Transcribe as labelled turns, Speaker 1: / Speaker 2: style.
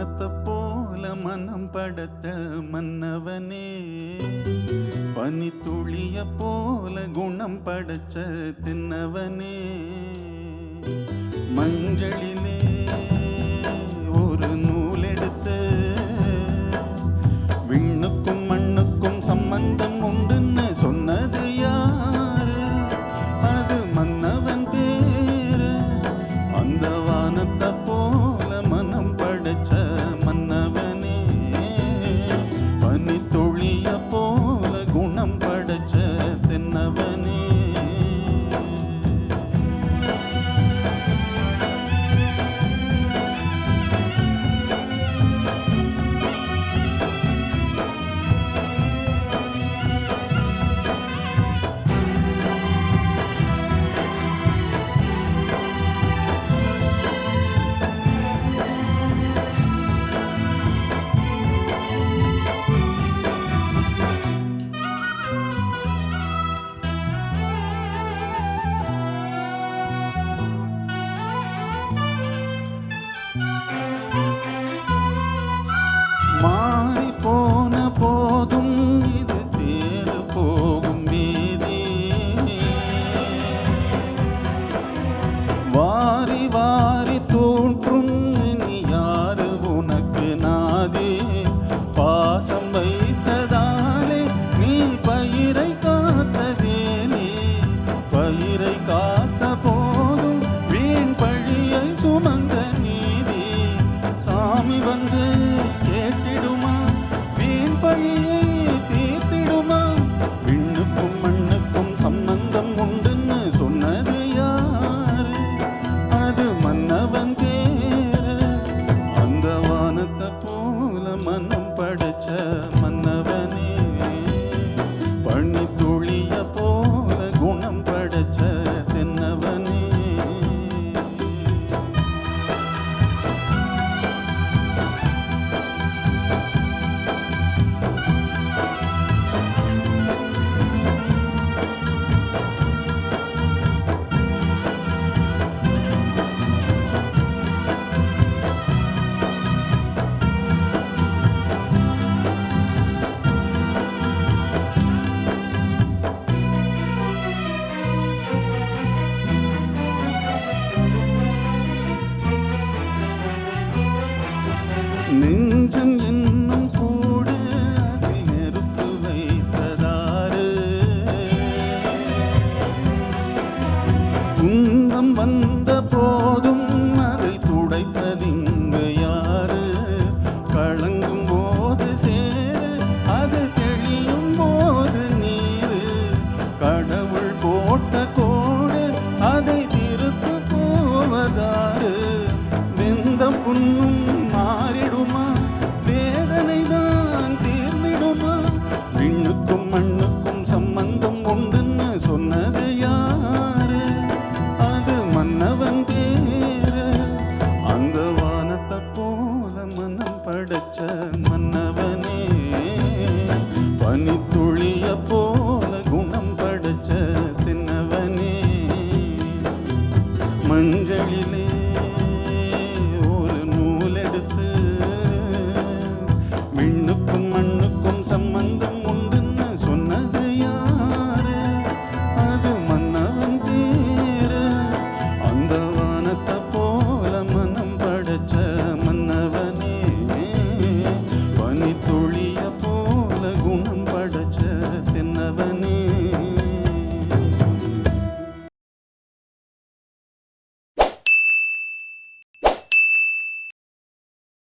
Speaker 1: வானத்தை போல மனம் படைத்த மன்னவனே, பனி துளிய போல குணம் படைச்ச தின்னவனே, மஞ்சளிலே ஒரு நூல் எடுத்து விண்ணுக்கும் மண்ணுக்கும் சம்பந்தம் உண்டுன்னு சொன்னது யாரு? அது மன்னவன் பேரு. அந்த வானத்தை போல மனம் படைச்ச மன்னவனே, பனி துளிய போல குணம் படைச்ச தென்னவனே. மாறி போன போதும் இது தேறு போகும் வீதி, வாரி வாரி தோன்றும் இனி யாரு உனக்கு நாதி? பாசம் வைத்ததாலே நீ பயிரை காத்த வேலி, பயிரை காத்த போதும் வீண் பழியை சுமந்த நீதி. சாமி வந்து கேட்டிடுமா, வீண் பழியை தீர்த்திடுமா? விண்ணுக்கும் மண்ணுக்கும் சம்பந்தம் உண்டுன்னு சொன்னது யாரு? அது மன்னவன் பேரு. அந்த வானத்தை போல மனம் படைச்ச மன்னவனே, பனி துளிய போல குணம் படைச்ச தென்னவனே. நெஞ்சம் என்னும் கூடு அதில் நெருப்பு வைத்ததாறு? துன்பம் வந்த போதும் அதை துடைப்பதிங்கு யாரு? கலங்கும் போது சேரு, அது தெளியும் போது நீரு. கடவுள் போட்ட கோடு அதை திருத்து போவதாறு? வெந்த புண்ணும் மாறிடுமா, வேதனை தான் தீர்ந்திடுமா? விண்ணுக்கும் மண்ணுக்கும் சம்பந்தம் உண்டுன்னு சொன்னது யாரு? அது மன்னவன் பேரு. அந்த வானத்தை போல மனம் படைச்ச மன்னவனே, பனி துளிய போல குணம் படைச்ச தின்னவனே, மஞ்சளிலே ஒரு நூல் எடுத்து விண்ணுக்கும் மண்ணுக்கும் சம்பந்தம் உண்டுன்னு சொன்னது யாரு? அது மன்னவன் பேரு. அந்த வானத்தை போல மனம் படைச்ச மன்னவனே, பனி துளிய